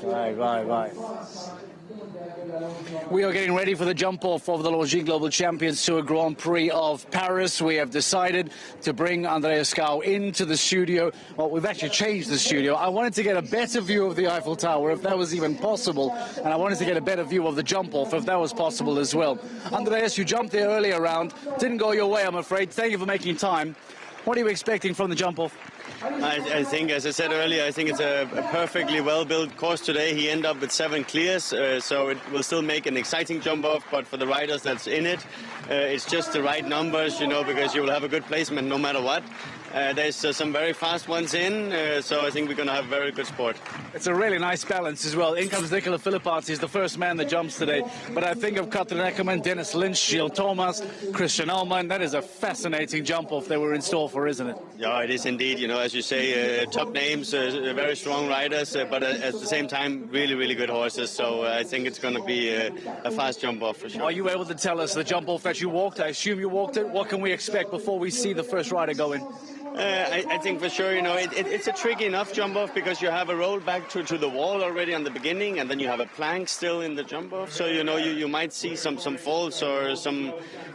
Right. We are getting ready for the jump-off of the Longines Global Champions Tour Grand Prix of Paris. We have decided to bring Andreas Skau into the studio. Well, we've actually changed the studio. I wanted to get a better view of the Eiffel Tower, if that was even possible, and I wanted to get a better view of the jump-off, if that was possible as well. Andreas, you jumped there earlier round. Didn't go your way, I'm afraid. Thank you for making time. What are you expecting from the jump-off? I think, as I said earlier, I think it's a perfectly well-built course today. He ended up with 7 clears, so it will still make an exciting jump-off, but for the riders that's in it, it's just the right numbers, you know, because you will have a good placement no matter what. There's some very fast ones in, so I think we're going to have a very good sport. It's a really nice balance as well. In comes Nicola Philippaerts. He's the first man that jumps today. But I think of Katrin Eckermann, Denis Lynch, Gilles Thomas, Christian Ahlmann. That is a fascinating jump-off they were in store for, isn't it? Yeah, it is indeed. You know, as you say, top names, very strong riders, but at the same time, really, really good horses. So I think it's going to be a fast jump-off for sure. Are you able to tell us the jump-off that you walked? I assume you walked it. What can we expect before we see the first rider go in? I think for sure, you know, it's a tricky enough jump-off because you have a roll back to the wall already on the beginning, and then you have a plank still in the jump-off. So, you know, you might see some faults or some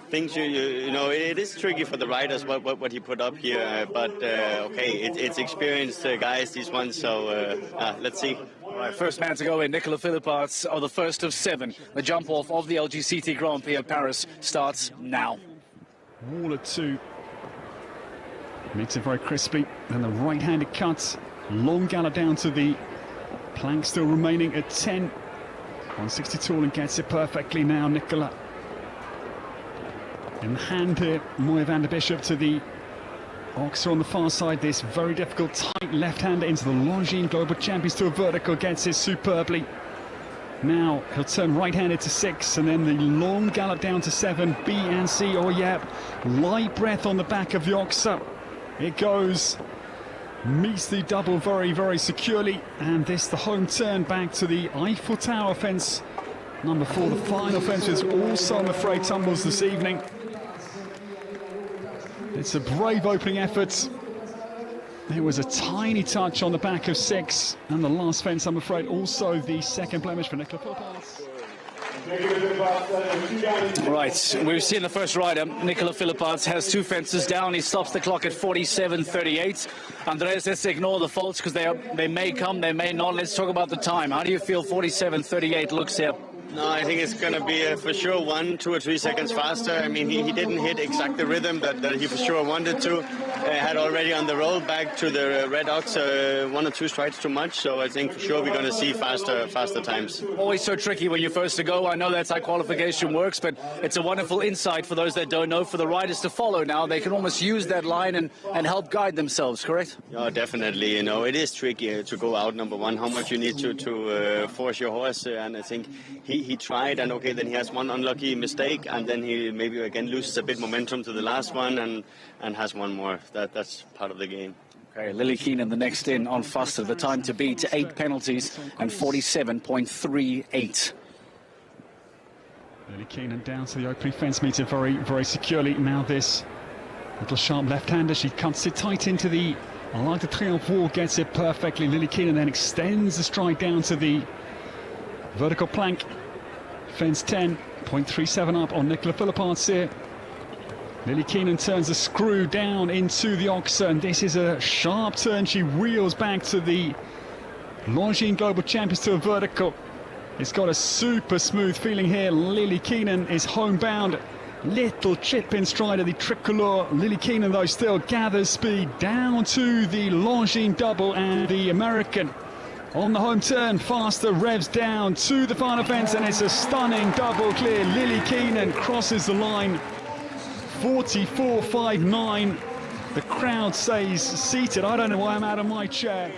things, you know, it is tricky for the riders what he put up here. But, okay, it's experienced guys, these ones, so let's see. All right, first man to go in, Nicola Philippaerts, are the first of 7. The jump-off of the LGCT Grand Prix of Paris starts now. Wall at 2. Meets it very crisply, and the right-handed cut. Long gallop down to the plank, still remaining at 10. 160 tall and gets it perfectly now, Nicola. In the hand here, Moya van der Bishop to the Oxer on the far side. This very difficult, tight left-hander into the Longines Global Champions Tour vertical, gets it superbly. Now he'll turn right-handed to 6, and then the long gallop down to 7, B and C. Oh yeah, light breath on the back of the Oxer. It goes, meets the double very, very securely, and this the home turn back to the Eiffel Tower fence. Number 4, the final fence, is also, I'm afraid, tumbles this evening. It's a brave opening effort. There was a tiny touch on the back of 6, and the last fence, I'm afraid, also the second blemish for Nicola Philippaerts. Right, we've seen the first rider. Nicola Philippaerts has 2 fences down. He stops the clock at 47.38. Andreas, let's ignore the faults because they may come, they may not. Let's talk about the time. How do you feel 47.38 looks here? No, I think it's going to be for sure 1, 2 or 3 seconds faster. I mean, he didn't hit exact the rhythm that he for sure wanted to. Had already on the roll back to the Red Ox 1 or 2 strides too much. So I think for sure we're going to see faster times. Always so tricky when you're first to go. I know that's how qualification works, but it's a wonderful insight for those that don't know, for the riders to follow now. They can almost use that line and help guide themselves, correct? Yeah, definitely. You know, it is tricky to go out number 1. How much you need to force your horse, and I think he tried, and okay, then he has one unlucky mistake, and then he maybe again loses a bit momentum to the last one and has one more. That's part of the game. Okay, Lillie Keenan the next in on faster. The time to beat, 8 penalties and 47.38. Lillie Keenan down to the opening fence, meets it very, very securely. Now this little sharp left-hander, she cuts it tight into the Arc de Triomphe wall, gets it perfectly. Lillie Keenan then extends the stride down to the vertical plank. Fence 10, 0.37 up on Nicola Philippaerts here. Lillie Keenan turns the screw down into the Oxer, and this is a sharp turn. She wheels back to the Longines Global Champions Tour vertical. It's got a super smooth feeling here. Lillie Keenan is homebound. Little chip in stride of the tricolor. Lillie Keenan, though, still gathers speed down to the Longines double, and the American on the home turn, faster, revs down to the final fence, and it's a stunning double clear. Lillie Keenan crosses the line, 44.59. The crowd stays seated. I don't know why I'm out of my chair.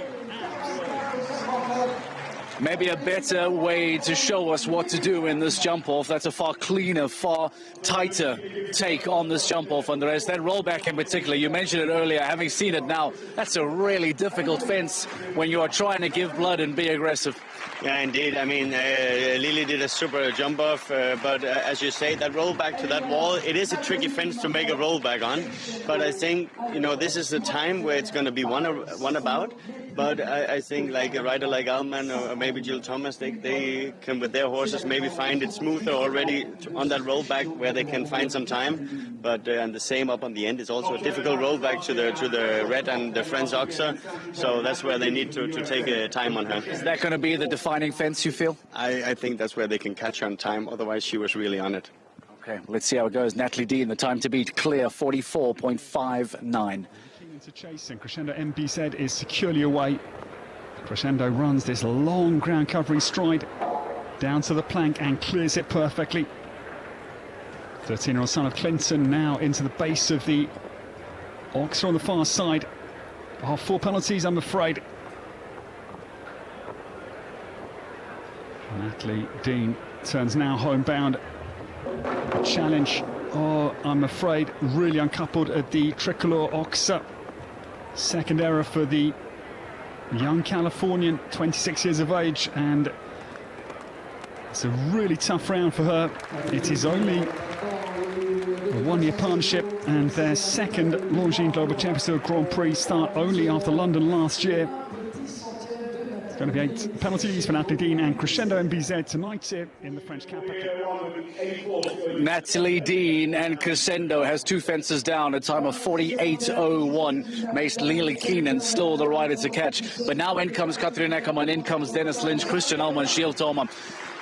Maybe a better way to show us what to do in this jump-off. That's a far cleaner, far tighter take on this jump-off, Andreas. That rollback in particular, you mentioned it earlier, having seen it now, that's a really difficult fence when you are trying to give blood and be aggressive. Yeah, indeed. I mean, Lillie did a super jump-off, but as you say, that rollback to that wall, it is a tricky fence to make a rollback on. But I think, you know, this is the time where it's going to be one about. But I think like a rider like Ahlmann or maybe Gilles Thomas, they can with their horses maybe find it smoother already on that rollback where they can find some time. But and the same up on the end is also a difficult rollback to the red and the French Oxer. So that's where they need to take time on her. Is that going to be the defining fence, you feel? I think that's where they can catch her on time. Otherwise, she was really on it. Okay, let's see how it goes. Natalie Dean, the time to beat, clear 44.59. To chase, and Crescendo MBZ is securely away. Crescendo runs this long ground covering stride down to the plank and clears it perfectly. 13-year-old son of Clinton now into the base of the Oxer on the far side. 4 penalties, I'm afraid. Natalie Dean turns now homebound. A challenge, I'm afraid, really uncoupled at the Tricolor Oxer. Second error for the young Californian, 26 years of age, and it's a really tough round for her. It is only a one-year partnership, and their second Longines Global Champions Tour Grand Prix start only after London last year. It's going to be 8 penalties for Natalie Dean and Crescendo MBZ tonight here in the French capital. Natalie Dean and Crescendo has 2 fences down, a time of 48.01. Makes Lillie Keenan still the rider to catch. But now in comes Katrin Eckermann, in comes Denis Lynch, Christian Ahlmann, Gilles Thomas.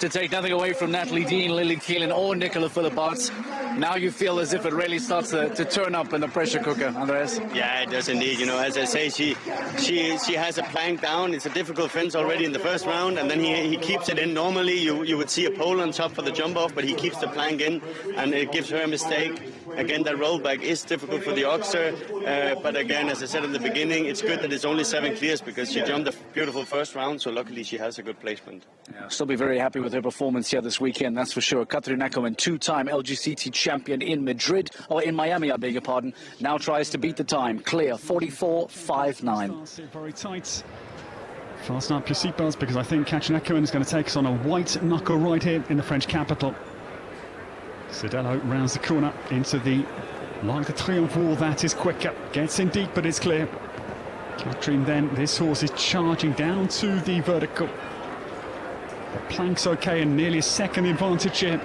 To take nothing away from Natalie Dean, Lillie Keenan or Nicola Philippaerts. Now you feel as if it really starts to turn up in the pressure cooker, Andreas? Yeah, it does indeed. You know, as I say, she has a plank down. It's a difficult fence already in the first round, and then he keeps it in. Normally, you would see a pole on top for the jump off, but he keeps the plank in, and it gives her a mistake. Again, that rollback is difficult for the Oxer, but again, as I said in the beginning, it's good that it's only 7 clears because she jumped a beautiful first round, so luckily she has a good placement. Yeah, still be very happy with her performance here this weekend, that's for sure. Katrin Eckermann, 2-time LGCT champion in Madrid, or in Miami, I beg your pardon, now tries to beat the time. Clear, 44.59. Very tight. Fasten up your seatbelts because I think Katrin Eckermann is going to take us on a white knuckle right here in the French capital. Cedello rounds the corner into the L'Arc de Triomphe wall. That is quicker. Gets in deep, but it's clear. Katrin then, this horse is charging down to the vertical. The plank's okay and nearly a second advantage here.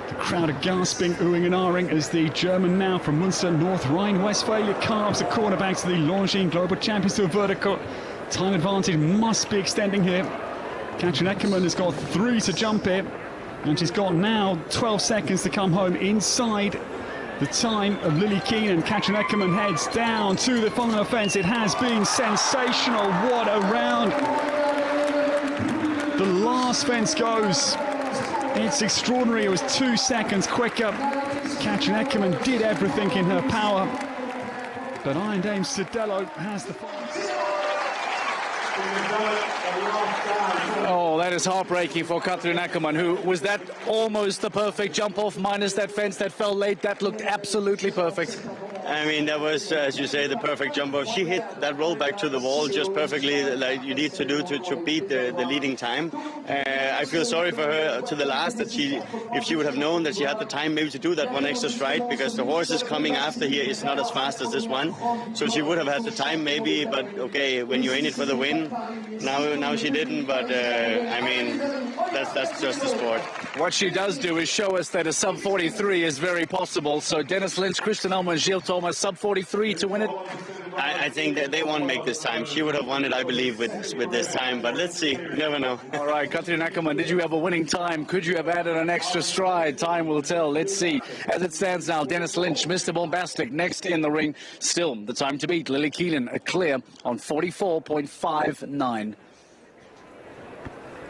The crowd are gasping, oohing and ahhing as the German now from Munster, North Rhine-Westphalia carves a corner back to the Longines Global Champions to a vertical. Time advantage must be extending here. Katrin Eckermann has got 3 to jump here. And she's got now 12 seconds to come home inside the time of Lillie Keenan. Katrin Eckermann heads down to the final fence. It has been sensational. What a round. The last fence goes. It's extraordinary. It was 2 seconds quicker. Katrin Eckermann did everything in her power. But Iron Dame Cedello has the final. Oh, that is heartbreaking for Katrin Eckermann, who was that almost the perfect jump off, minus that fence that fell late. That looked absolutely perfect. I mean, that was, as you say, the perfect jump off. She hit that rollback to the wall just perfectly, like you need to do to beat the leading time. I feel sorry for her to the last that if she would have known that she had the time maybe to do that one extra stride, because the horses coming after here is not as fast as this one. So she would have had the time maybe, but okay, when you're in it for the win, now she didn't. But I mean, that's just the sport. What she does do is show us that a sub 43 is very possible. So Denis Lynch, Christian Ahlmann, Gilles Thomas, sub 43 to win it. I think that they won't make this time. She would have won it, I believe, with this time. But let's see. You never know. All right, Katrin Eckermann, did you have a winning time? Could you have added an extra stride? Time will tell. Let's see. As it stands now, Denis Lynch, Mr. Bombastic, next in the ring. Still the time to beat. Lillie Keenan, a clear on 44.59.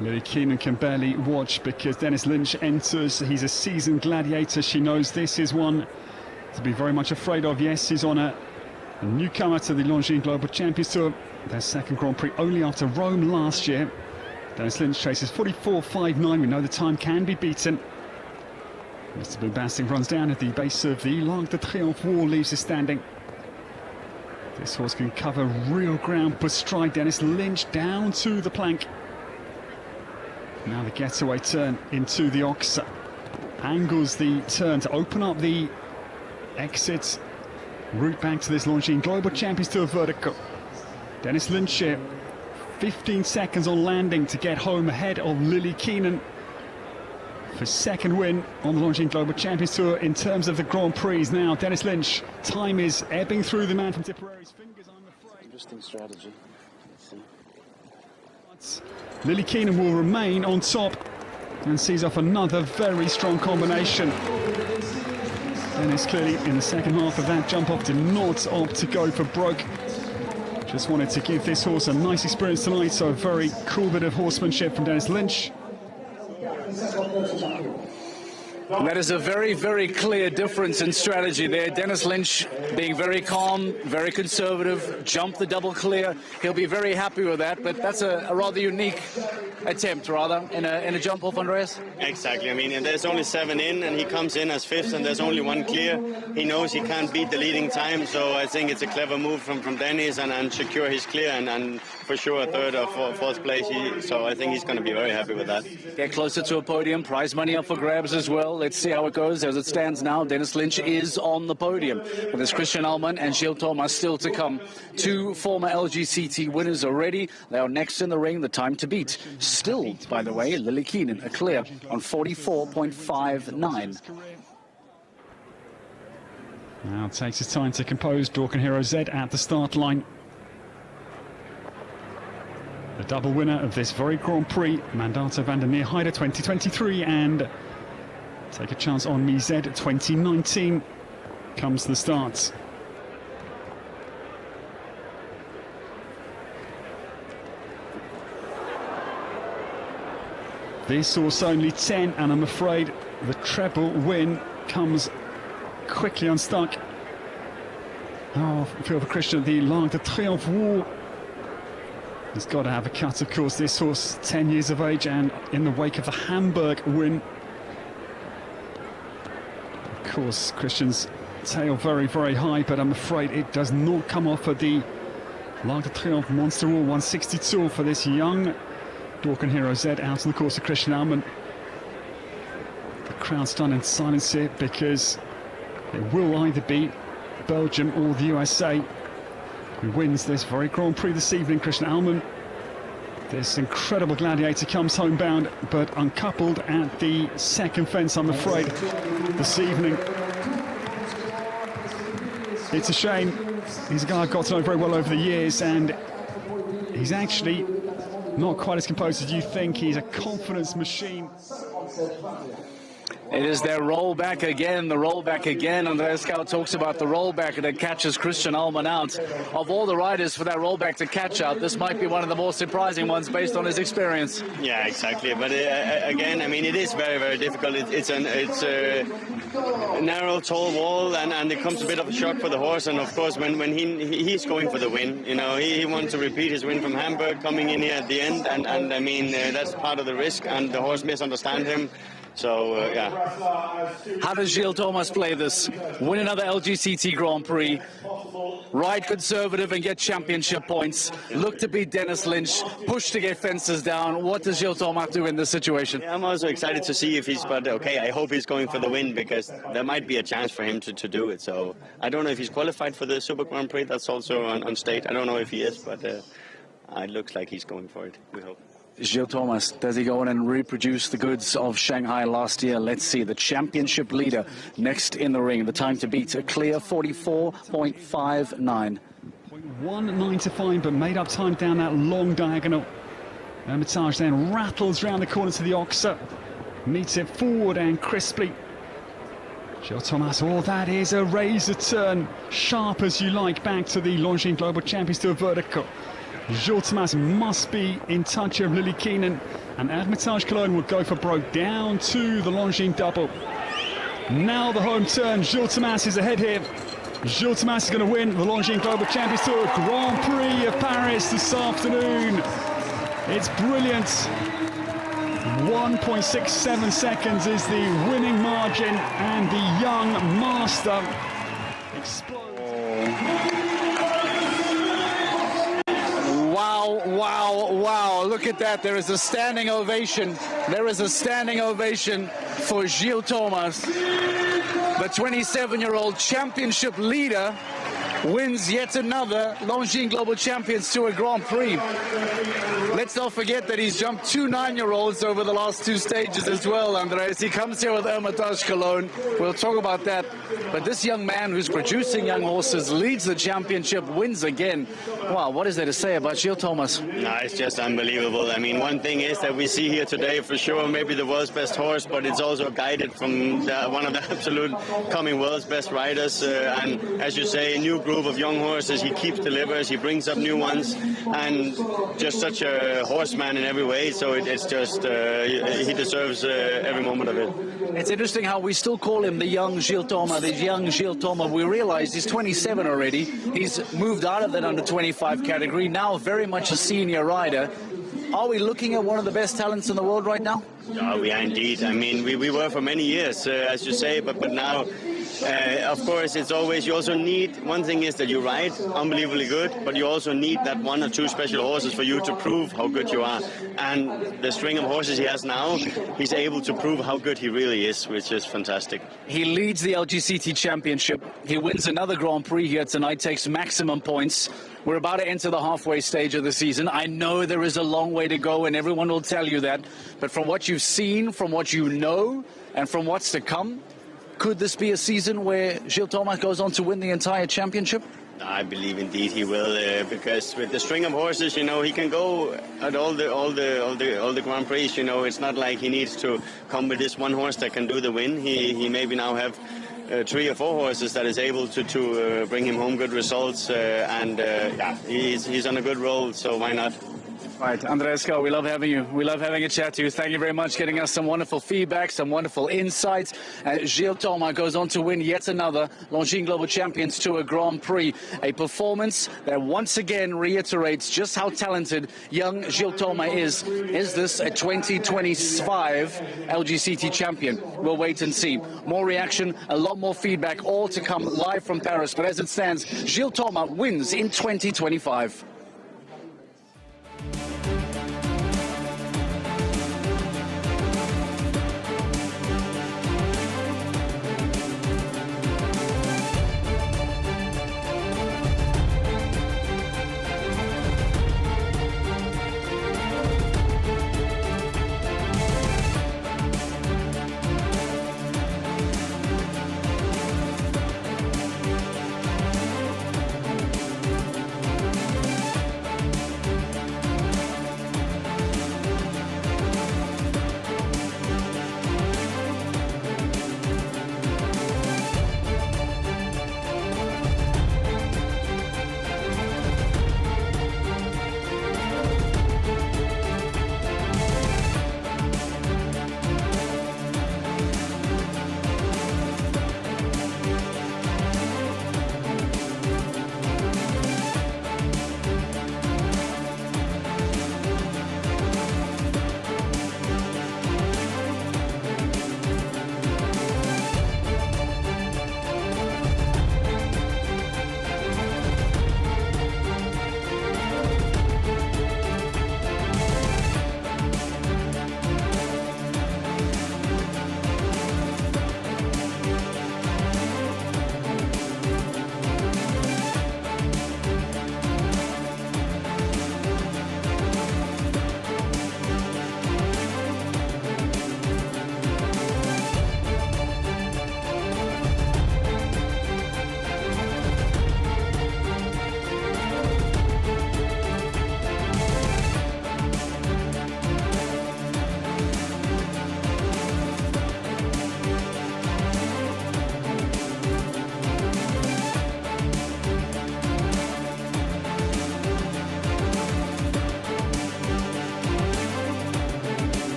Lillie Keenan can barely watch because Denis Lynch enters. He's a seasoned gladiator. She knows this is one to be very much afraid of. Yes, he's on a newcomer to the Longines Global Champions Tour. Their second Grand Prix only after Rome last year. Denis Lynch chases 44.59. We know the time can be beaten. Mr. Bombastic runs down at the base of the L'Arc de Triomphe wall, leaves it standing. This horse can cover real ground per stride. Denis Lynch down to the plank. Now the getaway turn into the Oxer. Angles the turn to open up the exit route back to this Longines Global Champions Tour vertical. Denis Lynch, 15 seconds on landing to get home ahead of Lillie Keenan for second win on the Longines Global Champions Tour in terms of the Grand Prix. Now Denis Lynch, time is ebbing through the man from Tipperary's fingers, I'm afraid. Interesting strategy. Lillie Keenan will remain on top and sees off another very strong combination. Denis clearly in the second half of that jump off did not opt to go for broke. Just wanted to give this horse a nice experience tonight, so a very cool bit of horsemanship from Denis Lynch. And that is a very, very clear difference in strategy there. Denis Lynch being very calm, very conservative, jumped the double clear. He'll be very happy with that, but that's a rather unique attempt, rather, in a jump off, Andreas. Exactly. I mean, and there's only 7 in, and he comes in as 5th, and there's only 1 clear. He knows he can't beat the leading time, so I think it's a clever move from Denis and secure his clear, and for sure a 3rd or 4th place. So I think he's going to be very happy with that. Get closer to a podium, prize money up for grabs as well. Let's see how it goes. As it stands now, Denis Lynch is on the podium. But there's Katrin Eckermann and Gilles Thomas still to come. 2 former LGCT winners already. They are next in the ring, the time to beat. Still, by the way, Lillie Keenan, a clear on 44.59. Now it takes his time to compose. Dorken Hero Z at the start line. The double winner of this very Grand Prix, Mandato van der Meerheide 2023 and Take a Chance on Me Z 2019 comes the start. This horse only 10, and I'm afraid the treble win comes quickly unstuck. Oh, Phil Christian, the L'Arc de Triomphe War has got to have a cut, of course. This horse, 10 years of age, and in the wake of the Hamburg win. Of course, Christian's tail very, very high, but I'm afraid it does not come off at the L'Arc de Triomphe Monster War 162 for this young Dorken Hero Z out on the course of Katrin Eckermann. The crowd stunned in silence here because it will either be Belgium or the USA who wins this very Grand Prix this evening. Katrin Eckermann, this incredible gladiator, comes homebound but uncoupled at the second fence, I'm afraid, this evening. It's a shame. He's a guy I've got to know very well over the years, and he's actually not quite as composed as you think. He's a confidence machine. It is their rollback again, the rollback again. Andreas Scout talks about the rollback that catches Katrin Eckermann out. Of all the riders for that rollback to catch out, this might be one of the more surprising ones based on his experience. Yeah, exactly. But again, I mean, it is very, very difficult. It's a narrow, tall wall, and it comes a bit of a shock for the horse. And of course, when he's going for the win, you know, he wants to repeat his win from Hamburg, coming in here at the end, and I mean, that's part of the risk, and the horse misunderstands him. So, yeah. How does Gilles Thomas play this? Win another LGCT Grand Prix, ride conservative and get championship points, look to beat Denis Lynch, push to get fences down. What does Gilles Thomas do in this situation? Yeah, I'm also excited to see if he's, but okay, I hope he's going for the win, because there might be a chance for him to do it. So I don't know if he's qualified for the Super Grand Prix. That's also on state. I don't know if he is, but it looks like he's going for it. We hope. Gilles Thomas, does he go on and reproduce the goods of Shanghai last year? Let's see. The championship leader next in the ring. The time to beat a clear 44.59. 195, but made up time down that long diagonal. Hermitage then rattles round the corner to the Oxer, meets it forward and crisply. Gilles Thomas, oh, that is a razor turn, sharp as you like, back to the Longines Global Champions Tour vertical. Gilles Thomas must be in touch of Lillie Keenan, and Hermitage Cologne will go for broke down to the Longines double. Now the home turn, Gilles Thomas is ahead here. Gilles Thomas is going to win the Longines Global Champions Tour Grand Prix of Paris this afternoon. It's brilliant. 1.67 seconds is the winning margin, and the young master explodes. Wow, wow, wow. Look at that. There is a standing ovation. There is a standing ovation for Gilles Thomas, the 27-year-old championship leader wins yet another Longines Global Champions Tour Grand Prix. Let's not forget that he's jumped 2 9-year-olds over the last 2 stages as well, Andreas. He comes here with Hermitage Cologne. We'll talk about that. But this young man who's producing young horses leads the championship, wins again. Wow, what is there to say about Gilles Thomas? No, it's just unbelievable. I mean, one thing is that we see here today, for sure, maybe the world's best horse, but it's also guided from one of the absolute coming world's best riders. And as you say, a new group of young horses. He keeps delivers, he brings up new ones, and just such a horseman in every way. So it's just, he deserves every moment of it. It's interesting how we still call him the young Gilles Thomas, the young Gilles Thomas. We realize he's 27 already. He's moved out of that under 25 category, now very much a senior rider. Are we looking at one of the best talents in the world right now? Yeah, we are indeed. I mean, we were for many years, as you say, but now, of course, it's always, you also need, one thing is that you ride unbelievably good, but you also need that 1 or 2 special horses for you to prove how good you are. And the string of horses he has now, he's able to prove how good he really is, which is fantastic. He leads the LGCT Championship. He wins another Grand Prix here tonight, takes maximum points. We're about to enter the halfway stage of the season. I know there is a long way to go, and everyone will tell you that. But from what you've seen, from what you know, and from what's to come, could this be a season where Gilles Thomas goes on to win the entire championship? I believe indeed he will, because with the string of horses, you know, he can go at all the Grand Prix. You know, it's not like he needs to come with this one horse that can do the win. He maybe now have 3 or 4 horses that is able to bring him home good results, and yeah, he's on a good roll. So why not? Right, Andreas, we love having you. We love having a chat to you. Thank you very much, getting us some wonderful feedback, some wonderful insights. Gilles Thomas goes on to win yet another Longines Global Champions Tour Grand Prix, a performance that once again reiterates just how talented young Gilles Thomas is. Is this a 2025 LGCT champion? We'll wait and see. More reaction, a lot more feedback, all to come live from Paris. But as it stands, Gilles Thomas wins in 2025.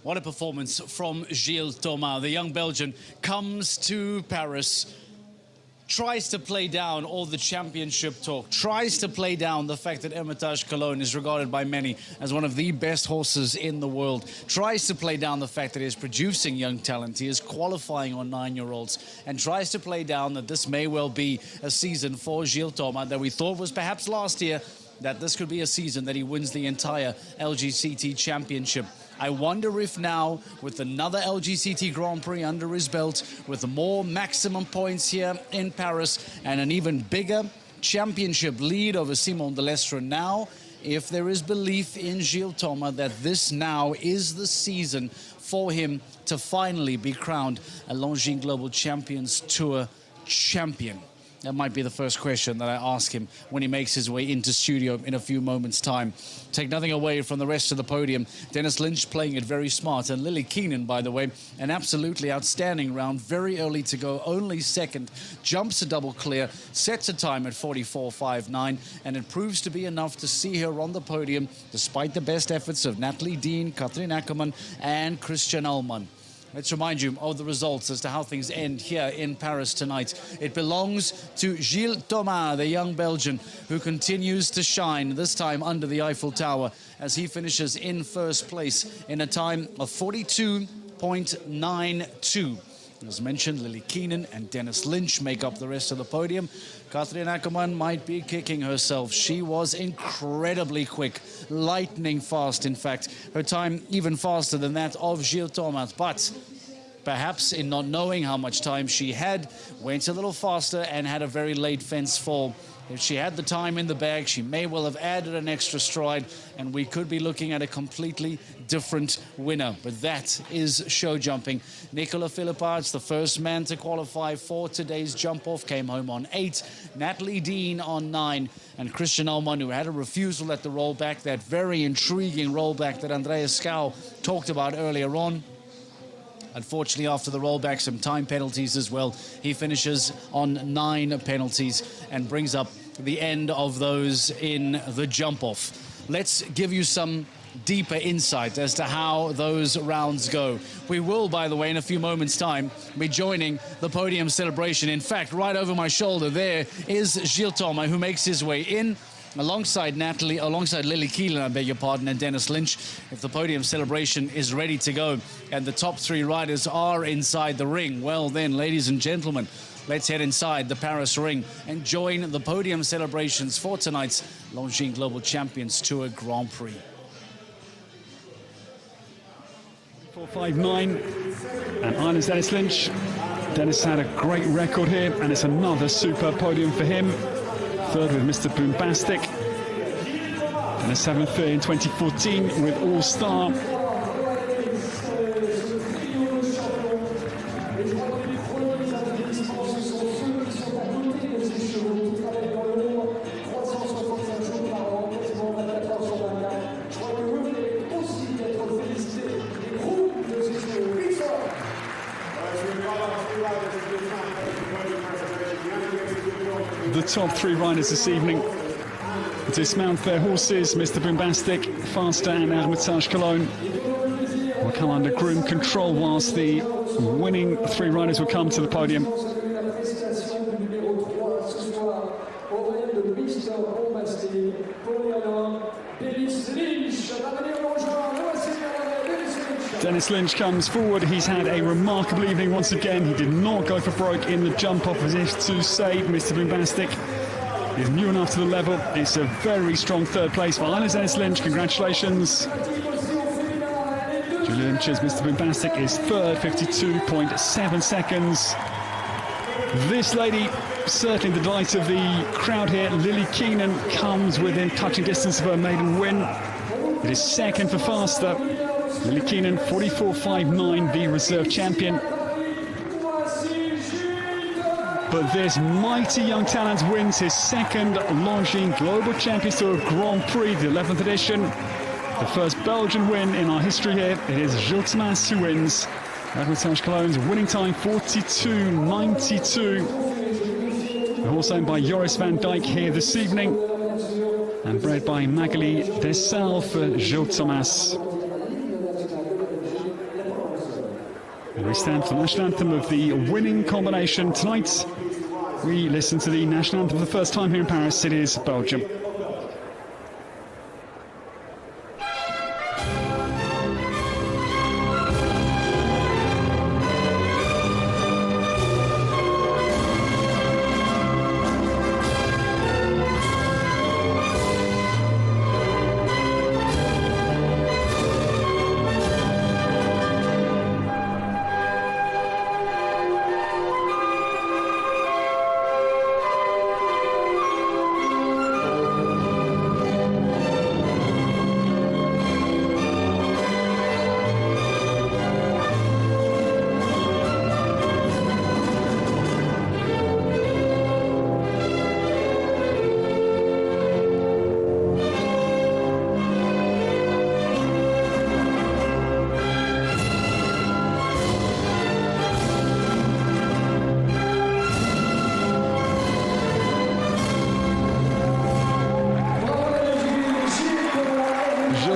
What a performance from Gilles Thomas. The young Belgian comes to Paris, tries to play down all the championship talk, tries to play down the fact that Hermitage Cologne is regarded by many as one of the best horses in the world, tries to play down the fact that he is producing young talent, he is qualifying on 9-year-olds, and tries to play down that this may well be a season for Gilles Thomas that we thought was perhaps last year, that this could be a season that he wins the entire LGCT championship. I wonder if now, with another LGCT Grand Prix under his belt, with more maximum points here in Paris and an even bigger championship lead over Simon de Lestre now, if there is belief in Gilles Thomas that this now is the season for him to finally be crowned a Longines Global Champions Tour champion. That might be the first question that I ask him when he makes his way into studio in a few moments' time. Take nothing away from the rest of the podium. Denis Lynch playing it very smart. And Lillie Keenan, by the way, an absolutely outstanding round. Very early to go, only second. Jumps a double clear, sets a time at 44.59. And it proves to be enough to see her on the podium, despite the best efforts of Natalie Dean, Katrin Eckermann and Christian Ahlmann. Let's remind you of the results as to how things end here in Paris tonight. It belongs to Gilles Thomas, the young Belgian, who continues to shine, this time under the Eiffel Tower, as he finishes in first place in a time of 42.92. As mentioned, Lillie Keenan and Denis Lynch make up the rest of the podium. Katrin Eckermann might be kicking herself. She was incredibly quick, lightning fast, in fact. Her time even faster than that of Gilles Thomas. But perhaps in not knowing how much time she had, went a little faster and had a very late fence fall. If she had the time in the bag, she may well have added an extra stride, and we could be looking at a completely different winner. But that is show jumping. Nicola Philippaerts, the first man to qualify for today's jump-off, came home on 8. Natalie Dean on 9. And Christian Ahlmann, who had a refusal at the rollback, that very intriguing rollback that Andreas Schouw talked about earlier on. Unfortunately, after the rollback, some time penalties as well. He finishes on 9 penalties and brings up the end of those in the jump-off. Let's give you some deeper insight as to how those rounds go. We will, by the way, in a few moments' time, be joining the podium celebration. In fact, right over my shoulder there is Gilles Thomas, who makes his way in alongside Lillie Keenan, I beg your pardon, and Denis Lynch. If the podium celebration is ready to go and the top 3 riders are inside the ring, well then, ladies and gentlemen, let's head inside the Paris ring and join the podium celebrations for tonight's Longines Global Champions Tour Grand Prix. 4.59 and Ireland's Denis Lynch. Denis had a great record here, and it's another super podium for him. Third with Mr. Boombastic, and a 7th in 2014 with All Star. The top 3 riders this evening dismount their horses. Mr. Boombastic, faster, and Hermitage Cologne will come under groom control whilst the winning 3 riders will come to the podium. Denis Lynch comes forward. He's had a remarkable evening once again. He did not go for broke in the jump-off, as if to say Mr. Boombastic is new enough to the level. It's a very strong 3rd place for Ireland's Denis Lynch. Congratulations. Julie Lynch's Mr. Boombastic is 3rd, 52.7 seconds. This lady, certainly the delight of the crowd here. Lillie Keenan comes within touching distance of her maiden win. It is 2nd for faster. Lillie Keenan, 44.59, the reserve champion. But this mighty young talent wins his 2nd Longines Global Champions Tour Grand Prix, the 11th edition. The first Belgian win in our history here. It is Gilles Thomas who wins. Hermitage Cologne's winning time, 42.92. The horse owned by Joris van Dijk here this evening, and bred by Magali Dessal for Gilles Thomas. We stand for the national anthem of the winning combination. Tonight, we listen to the national anthem for the first time here in Paris. It is Belgium.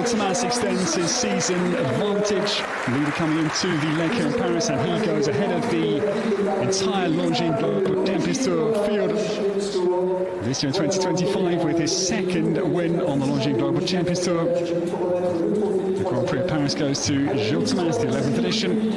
Thomas extends his season advantage, leader coming into the leg here in Paris, and he goes ahead of the entire Longines Global Champions Tour field this year in 2025 with his second win on the Longines Global Champions Tour. The Grand Prix of Paris goes to Gilles Thomas, the 11th edition.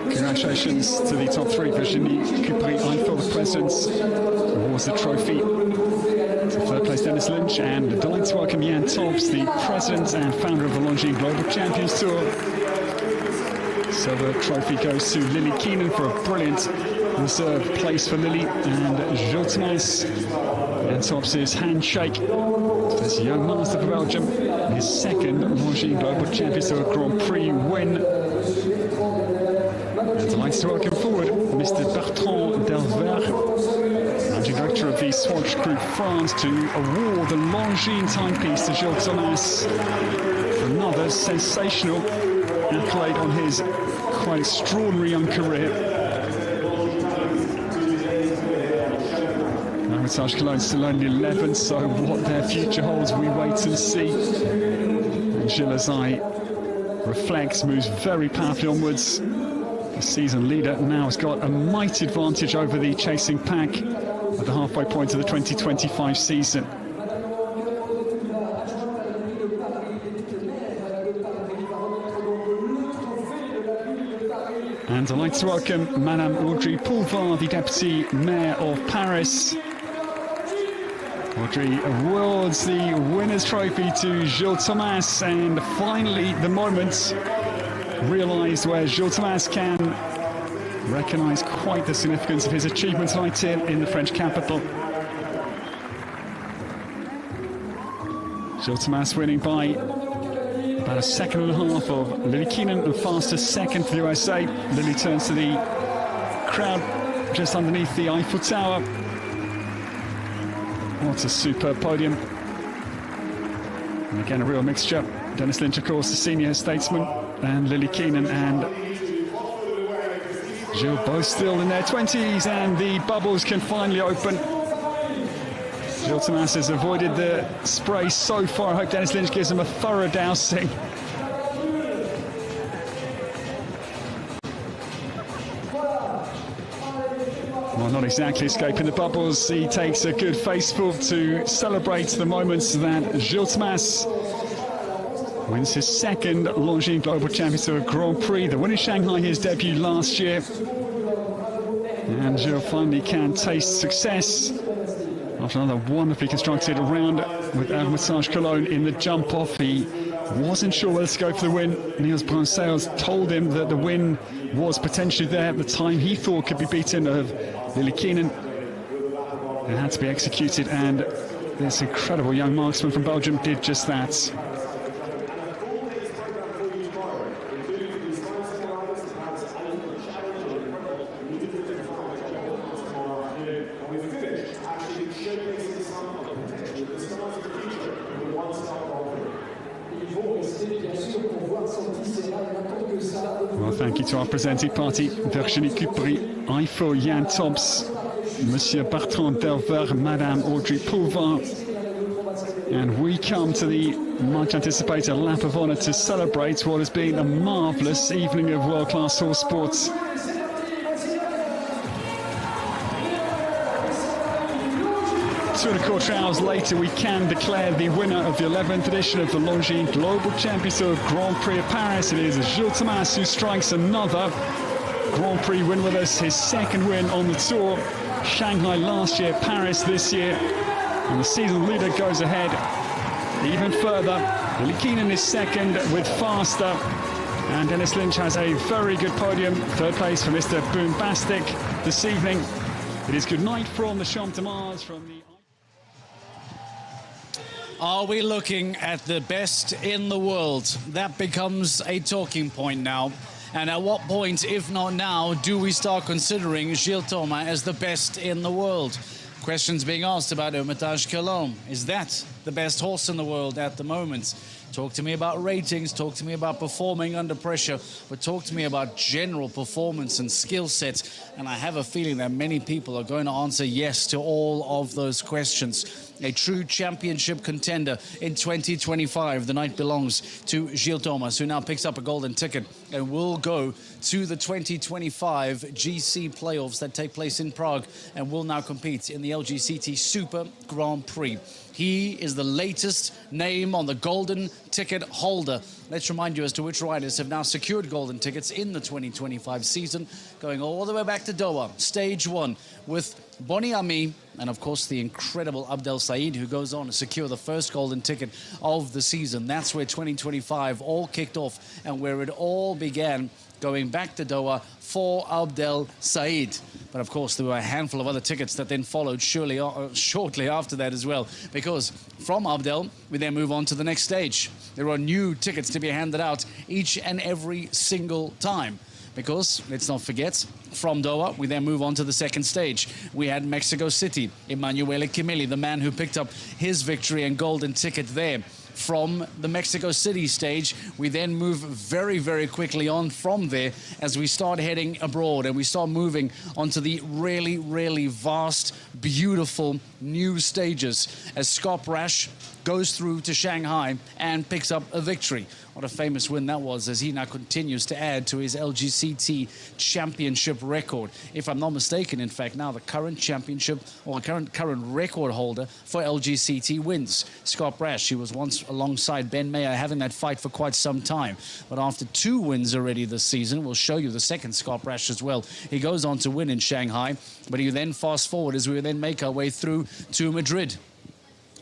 Congratulations to the top three. Virginie Coupery-Eiffel, the president, awards the trophy to third place Denis Lynch, and I'd like to welcome Jan Tobbs, the president and founder of the Longines Global Champions Tour. So the trophy goes to Lillie Keenan for a brilliant reserve place for Lillie, and Gilles Thomas. Jan Tobbs' handshake to this young master for Belgium, his second Longines Global Champions Tour Grand Prix win. And delighted to welcome forward Mr. Bertrand Delvert, managing director of the Swatch Group France, to award the Longines timepiece to Gilles Thomas. Another sensational accolade on his quite extraordinary young career. Hermitage Cologne still only 11, so what their future holds, we wait and see. And Gilles, as I reflect, moves very powerfully onwards. The season leader now has got a mighty advantage over the chasing pack at the halfway point of the 2025 season. And I'd like to welcome Madame Audrey Poulvard, the Deputy Mayor of Paris. Audrey awards the winner's trophy to Gilles Thomas, and finally the moment realised where Gilles Thomas can recognise quite the significance of his achievements right here in the French capital. Gilles Thomas winning by about a second and a half of Lillie Keenan, and fastest second for the USA. Lillie turns to the crowd just underneath the Eiffel Tower. What a superb podium. And again, a real mixture. Denis Lynch, of course, the senior statesman, and Lillie Keenan and Gilles both still in their 20s, and the bubbles can finally open. Gilles Thomas has avoided the spray so far. I hope Denis Lynch gives him a thorough dousing. Well, not exactly escaping the bubbles. He takes a good faceful to celebrate the moments that Gilles Thomas wins his second Longines Global Champions Tour Grand Prix. The win in Shanghai, his debut last year. And Gilles finally can taste success after another wonderfully constructed round with Hermitage Cologne in the jump-off. He wasn't sure whether to go for the win. Niels Brunsels told him that the win was potentially there at the time he thought could be beaten of Lillie Keenan. It had to be executed, and this incredible young marksman from Belgium did just that. Well, Thank you to our presenting party, Virginie Cupry, Ifo Jan Tobbs, Monsieur Bertrand Delver, Madame Audrey Pouvin. And we come to the much anticipated lap of honour to celebrate what has been a marvellous evening of world-class horse sports. 2¼ hours later, we can declare the winner of the 11th edition of the Longines Global Championship Grand Prix of Paris. It is Gilles Thomas who strikes another Grand Prix win with us, his second win on the Tour. Shanghai last year, Paris this year. And the season leader goes ahead even further. Lillie Keenan is second with Faster. And Denis Lynch has a very good podium. Third place for Mr. Boombastic this evening. It is good night from the Champ de Mars from the... Are we looking at the best in the world? That becomes a talking point now. And at what point, if not now, do we start considering Gilles Thomas as the best in the world? Questions being asked about Hermitage Cologne. Is that the best horse in the world at the moment? Talk to me about ratings, talk to me about performing under pressure, but talk to me about general performance and skill set. And I have a feeling that many people are going to answer yes to all of those questions. A true championship contender in 2025. The night belongs to Gilles Thomas, who now picks up a golden ticket and will go to the 2025 GC playoffs that take place in Prague and will now compete in the LGCT Super Grand Prix. He is the latest name on the golden ticket holder. Let's remind you as to which riders have now secured golden tickets in the 2025 season, going all the way back to Doha, stage 1, with Boni Ami and, of course, the incredible Abdel Said, who goes on to secure the first golden ticket of the season. That's where 2025 all kicked off and where it all began, going back to Doha for Abdel Said. But of course, there were a handful of other tickets that then followed shortly after that as well, because from Abdel, we then move on to the next stage. There are new tickets to be handed out each and every single time. Because, let's not forget, from Doha, we then move on to the second stage. We had Mexico City, Emanuele Kimili, the man who picked up his victory and golden ticket there. From the Mexico City stage, we then move very, very quickly on from there as we start heading abroad and we start moving onto the really, really vast, beautiful new stages as Scott Rash goes through to Shanghai and picks up a victory. What a famous win that was, as he now continues to add to his LGCT championship record. If I'm not mistaken, in fact, now the current championship or current record holder for LGCT wins. Scott Brash, he was once alongside Ben Mayer having that fight for quite some time. But after 2 wins already this season, we'll show you the second Scott Brash as well. He goes on to win in Shanghai, but you then fast forward as we then make our way through to Madrid.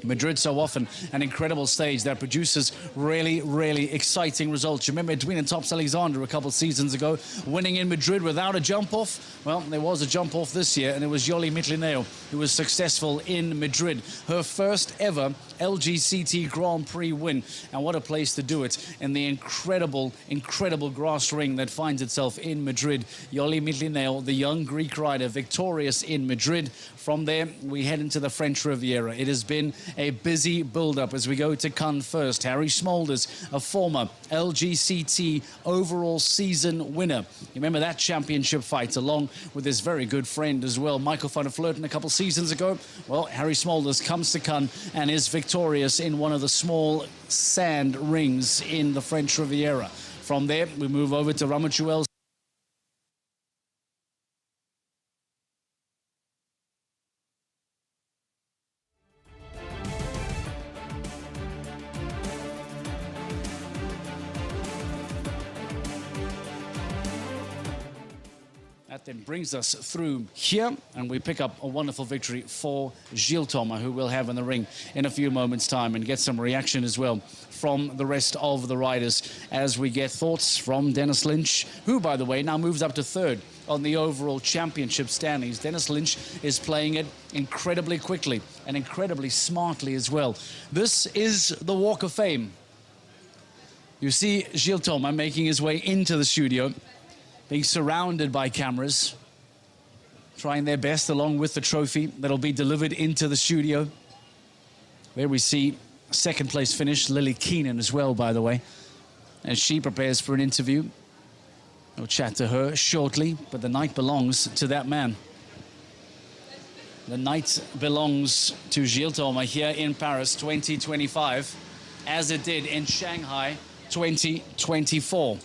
Madrid, so often an incredible stage that produces really, really exciting results. You remember Edwin and Tops Alexander a couple of seasons ago winning in Madrid without a jump-off? Well, there was a jump-off this year, and it was Yoli Mitlineo who was successful in Madrid. Her first ever LGCT Grand Prix win, and what a place to do it in the incredible, incredible grass ring that finds itself in Madrid. Yoli Mitlineo, the young Greek rider, victorious in Madrid. From there, we head into the French Riviera. It has been a busy build-up as we go to Cannes first. Harry Smolders, a former LGCT overall season winner. You remember that championship fight along with his very good friend as well, Michael van der Vleuten, a couple seasons ago. Well, Harry Smolders comes to Cannes and is victorious in one of the small sand rings in the French Riviera. From there, we move over to Ramuchuel. That then brings us through here, and we pick up a wonderful victory for Gilles Thomas, who we'll have in the ring in a few moments' time, and get some reaction as well from the rest of the riders as we get thoughts from Denis Lynch, who, by the way, now moves up to third on the overall championship standings. Denis Lynch is playing it incredibly quickly and incredibly smartly as well. This is the Walk of Fame. You see Gilles Thomas making his way into the studio, being surrounded by cameras, trying their best along with the trophy that'll be delivered into the studio. There we see second place finish, Lillie Keenan as well, by the way, as she prepares for an interview. We'll chat to her shortly, but the night belongs to that man. The night belongs to Gilles Thomas here in Paris 2025, as it did in Shanghai 2024.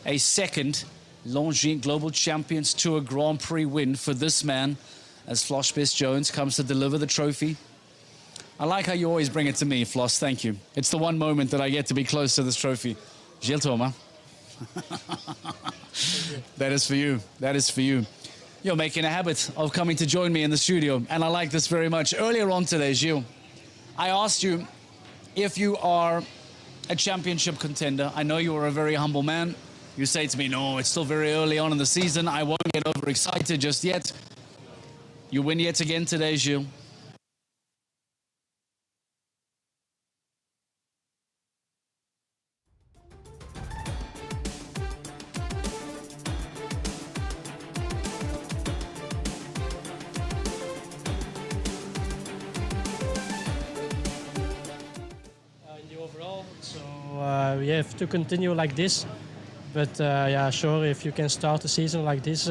A second Longines Global Champions Tour Grand Prix win for this man, as Floss Jones comes to deliver the trophy. I like how you always bring it to me, Floss. Thank you. It's the one moment that I get to be close to this trophy. Gilles Thomas. That is for you. That is for you. You're making a habit of coming to join me in the studio, and I like this very much. Earlier on today, Gilles, I asked you if you are a championship contender. I know you are a very humble man. You say to me, no, it's still very early on in the season. I won't get overexcited just yet. You win yet again today, Gilles. We have to continue like this, but yeah, sure, if you can start the season like this,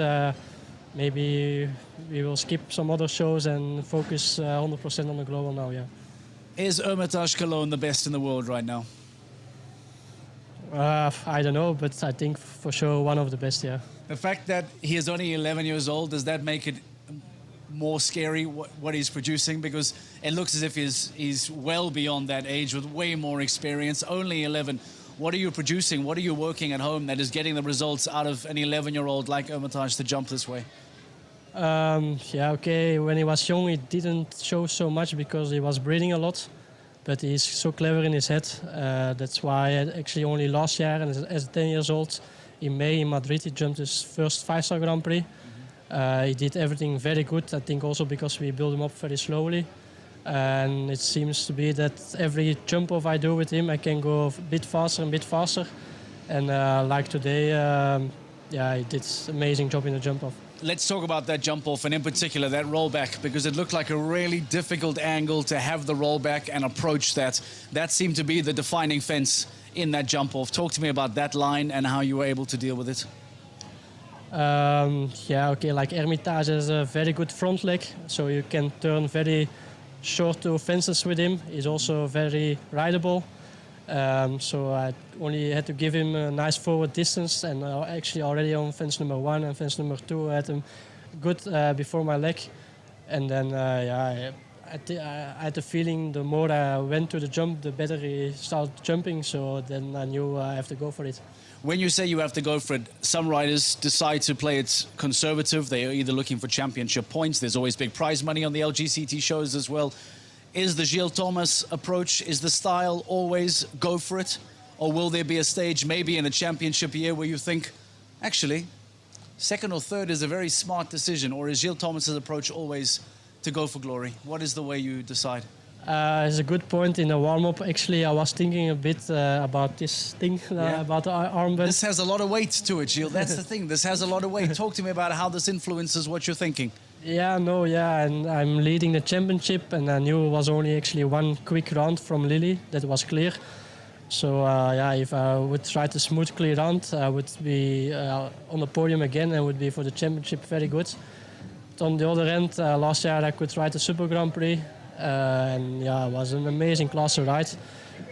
maybe we will skip some other shows and focus 100% on the global now, yeah. Is Hermitage Cologne the best in the world right now? I don't know, but I think for sure one of the best, yeah. The fact that he is only 11 years old, does that make it more scary what he's producing? Because it looks as if he's well beyond that age with way more experience, only 11. What are you producing? What are you working at home that is getting the results out of an 11-year-old like Hermitage to jump this way? Yeah, okay, when he was young he didn't show so much because he was breathing a lot, but he's so clever in his head. That's why actually only last year, and as 10 years old, in May in Madrid, he jumped his first 5-star Grand Prix. He did everything very good, I think also because we built him up very slowly. And it seems to be that every jump off I do with him, I can go a bit faster and bit faster. And like today, yeah, he did an amazing job in the jump off. Let's talk about that jump off, and in particular that rollback, because it looked like a really difficult angle to have the rollback and approach that. That seemed to be the defining fence in that jump off. Talk to me about that line and how you were able to deal with it. Yeah, okay, like Hermitage has a very good front leg, so you can turn very short to fences with him. He's also very rideable. So I only had to give him a nice forward distance, and actually already on fence number 1 and fence number 2 I had him good before my leg. And then yeah, I had the feeling the more I went to the jump, the better he started jumping, so then I knew I have to go for it. When you say you have to go for it, some riders decide to play it conservative. They are either looking for championship points. There's always big prize money on the LGCT shows as well. Is the Gilles Thomas approach, is the style always go for it? Or will there be a stage maybe in a championship year where you think, actually, second or third is a very smart decision? Or is Gilles Thomas's approach always to go for glory? What is the way you decide? It's a good point in the warm-up. Actually, I was thinking a bit about this thing, about the armband. This has a lot of weight to it, Gilles. That's the thing. This has a lot of weight. Talk to me about how this influences what you're thinking. Yeah, no, yeah, and I'm leading the championship, and I knew it was only actually one quick round from Lillie. That was clear. So yeah, if I would try to smooth clear round, I would be on the podium again and would be for the championship very good. But on the other end, last year I could ride the Super Grand Prix. And yeah, it was an amazing class to ride,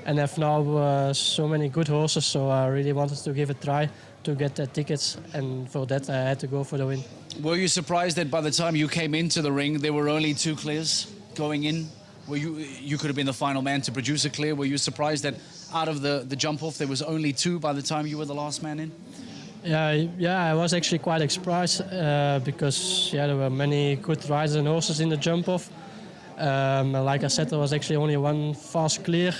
and have now so many good horses, so I really wanted to give it a try to get the tickets, and for that I had to go for the win. Were you surprised that by the time you came into the ring there were only 2 clears going in? Were you could have been the final man to produce a clear. Were you surprised that out of the jump off there was only 2 by the time you were the last man in? Yeah, I was actually quite surprised because yeah, there were many good riders and horses in the jump off. Like I said, there was actually only one fast clear,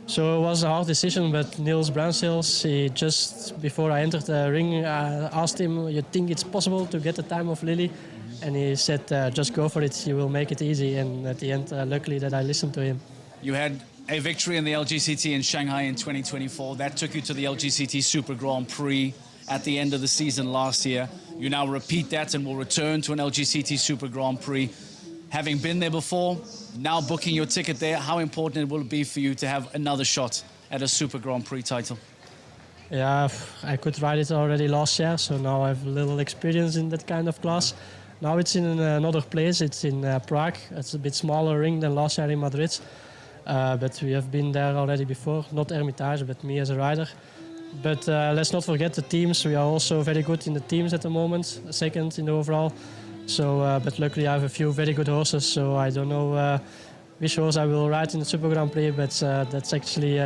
so it was a hard decision. But Niels Bruinseels, he just before I entered the ring, I asked him, "You think it's possible to get the time of Lillie?" And he said, "Just go for it. You will make it easy." And at the end, luckily that I listened to him. You had a victory in the LGCT in Shanghai in 2024. That took you to the LGCT Super Grand Prix at the end of the season last year. You now repeat that and will return to an LGCT Super Grand Prix. Having been there before, now booking your ticket there, how important will it be for you to have another shot at a Super Grand Prix title? Yeah, I could ride it already last year, so now I have a little experience in that kind of class. Now it's in another place, it's in Prague. It's a bit smaller ring than last year in Madrid. But we have been there already before, not Hermitage, but me as a rider. But let's not forget the teams. We are also very good in the teams at the moment, second in the overall. So, but luckily I have a few very good horses, so I don't know which horse I will ride in the Super Grand Prix, but that's actually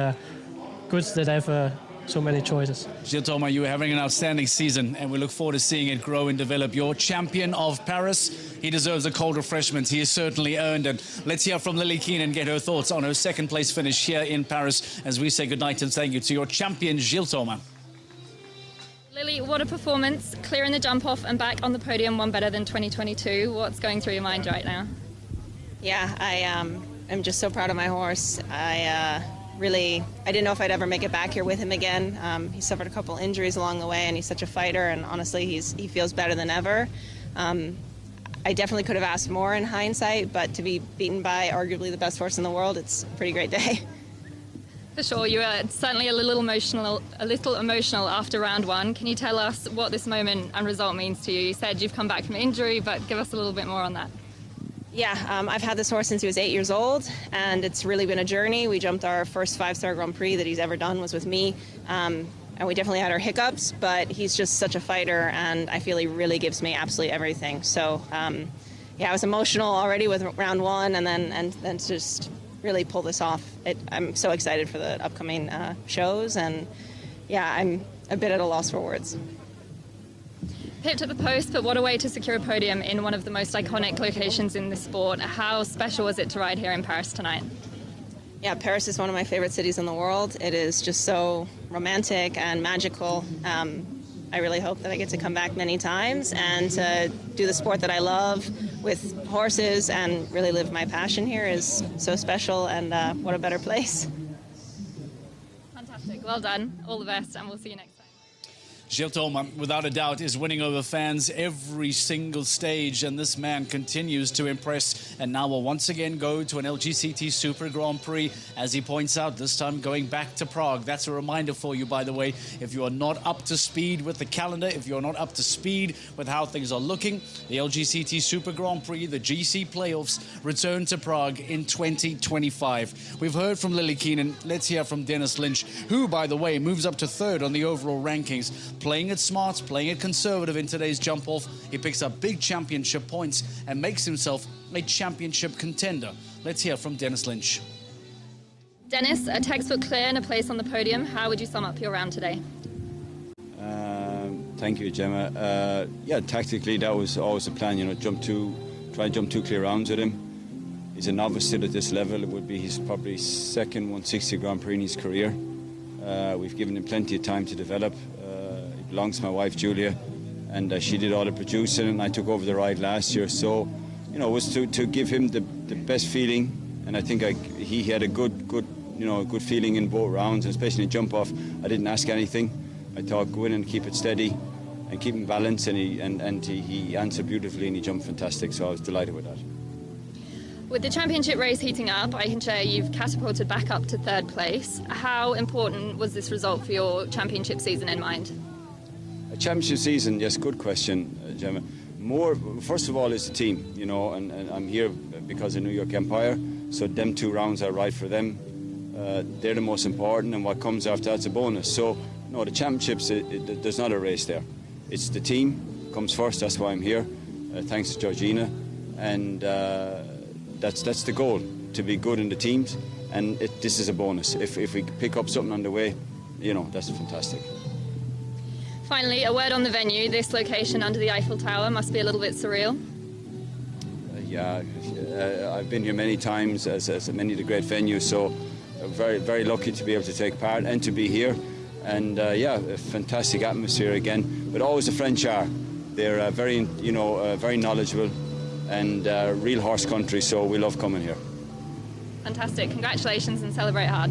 good that I have so many choices. Gilles Thomas, you are having an outstanding season, and we look forward to seeing it grow and develop. You're champion of Paris. He deserves a cold refreshment. He has certainly earned it. Let's hear from Lillie Keenan and get her thoughts on her second place finish here in Paris as we say goodnight and thank you to your champion, Gilles Thomas. Lillie, what a performance. Clearing the jump off and back on the podium, one better than 2022. What's going through your mind right now? Yeah, I am just so proud of my horse. I didn't know if I'd ever make it back here with him again. He suffered a couple injuries along the way, and he's such a fighter, and honestly, he feels better than ever. I definitely could have asked more in hindsight, but to be beaten by arguably the best horse in the world, it's a pretty great day. For sure, you were certainly a little emotional after round one. Can you tell us what this moment and result means to you? You said you've come back from injury, but give us a little bit more on that. Yeah, I've had this horse since he was 8 years old, and it's really been a journey. We jumped our first 5-star Grand Prix that he's ever done was with me, and we definitely had our hiccups, but he's just such a fighter, and I feel he really gives me absolutely everything. So, yeah, I was emotional already with round one, and then just really pull this off. I'm so excited for the upcoming shows, and yeah, I'm a bit at a loss for words. Pipped at the post, but what a way to secure a podium in one of the most iconic locations in the sport. How special was it to ride here in Paris tonight? Yeah, Paris is one of my favorite cities in the world. It is just so romantic and magical. I really hope that I get to come back many times and to do the sport that I love with horses and really live my passion here is so special, and what a better place. Fantastic, well done, all the best, and we'll see you next time. Gilles Thomas, without a doubt, is winning over fans every single stage, and this man continues to impress. And now will once again go to an LGCT Super Grand Prix, as he points out, this time going back to Prague. That's a reminder for you, by the way, if you are not up to speed with the calendar, if you're not up to speed with how things are looking, the LGCT Super Grand Prix, the GC playoffs, return to Prague in 2025. We've heard from Lillie Keenan. Let's hear from Denis Lynch, who, by the way, moves up to third on the overall rankings. Playing it smart, playing it conservative in today's jump-off. He picks up big championship points and makes himself a championship contender. Let's hear from Denis Lynch. Denis, a textbook clear and a place on the podium. How would you sum up your round today? Thank you, Gemma. Yeah, tactically that was always the plan. You know, try and jump 2 clear rounds with him. He's a novice still at this level. It would be his probably second 160 Grand Prix in his career. We've given him plenty of time to develop. It belongs to my wife Julia, and she did all the producing, and I took over the ride last year. So, you know, it was to give him the best feeling, and I think he had a good feeling in both rounds, and especially in jump off. I didn't ask anything. I thought go in and keep it steady and keep him balanced, and he answered beautifully and he jumped fantastic. So I was delighted with that. With the championship race heating up, I can share you've catapulted back up to third place. How important was this result for your championship season in mind? A championship season, yes, good question, Gemma. First of all, is the team, you know, and I'm here because of New York Empire, so them 2 rounds are right for them. They're the most important, and what comes after that's a bonus. So, no, the championships, there's not a race there. It's the team comes first. That's why I'm here. Thanks to Georgina, and that's the goal, to be good in the teams, and this is a bonus. If we pick up something on the way, you know, that's fantastic. Finally, a word on the venue. This location under the Eiffel Tower must be a little bit surreal. Yeah, I've been here many times as many of the great venues, so very, very lucky to be able to take part and to be here. And yeah, a fantastic atmosphere again. But always the French are. They're very knowledgeable and real horse country, so we love coming here. Fantastic. Congratulations and celebrate hard.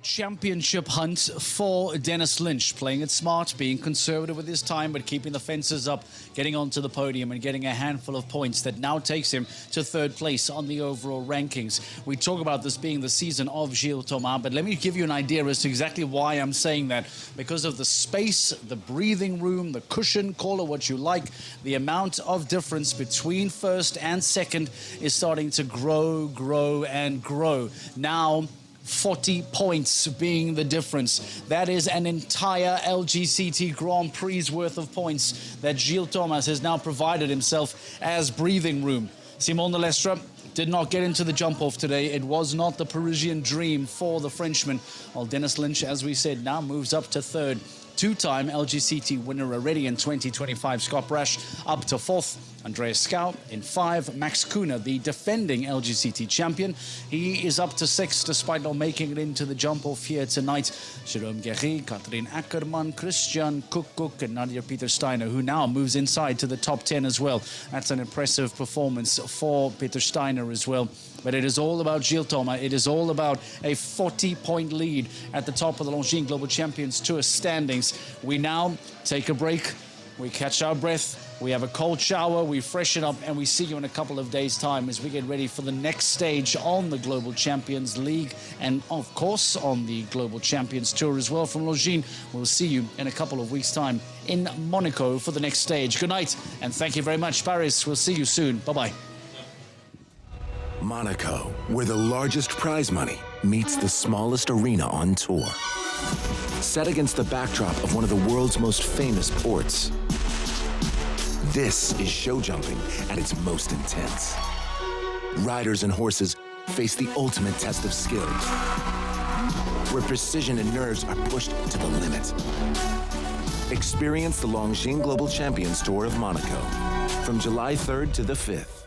championship hunt for Denis Lynch, playing it smart, being conservative with his time, but keeping the fences up, getting onto the podium and getting a handful of points that now takes him to third place on the overall rankings. We talk about this being the season of Gilles Thomas, but let me give you an idea as to exactly why I'm saying that. Because of the space, the breathing room, the cushion, call it what you like, the amount of difference between first and second is starting to grow and grow. Now, 40 points being the difference. That is an entire LGCT Grand Prix worth of points that Gilles Thomas has now provided himself as breathing room. Simon de Lestre did not get into the jump-off today. It was not the Parisian dream for the Frenchman. While Denis Lynch, as we said, now moves up to third. Two-time LGCT winner already in 2025, Scott Brash, up to fourth. Andreas Schau in 5. Max Kuhner, the defending LGCT champion, he is up to 6 despite not making it into the jump-off here tonight. Jérôme Guéry, Katrin Eckermann, Christian Cook and Nadia Peter Steiner, who now moves inside to the top 10 as well. That's an impressive performance for Peter Steiner as well. But it is all about Gilles Thomas. It is all about a 40-point lead at the top of the Longines Global Champions Tour standings. We now take a break. We catch our breath. We have a cold shower. We freshen up, and we see you in a couple of days' time as we get ready for the next stage on the Global Champions League and, of course, on the Global Champions Tour as well from Longines. We'll see you in a couple of weeks' time in Monaco for the next stage. Good night, and thank you very much, Paris. We'll see you soon. Bye-bye. Monaco, where the largest prize money meets the smallest arena on tour. Set against the backdrop of one of the world's most famous ports. This is show jumping at its most intense. Riders and horses face the ultimate test of skill, where precision and nerves are pushed to the limit. Experience the Longines Global Champions Tour of Monaco from July 3rd to the 5th.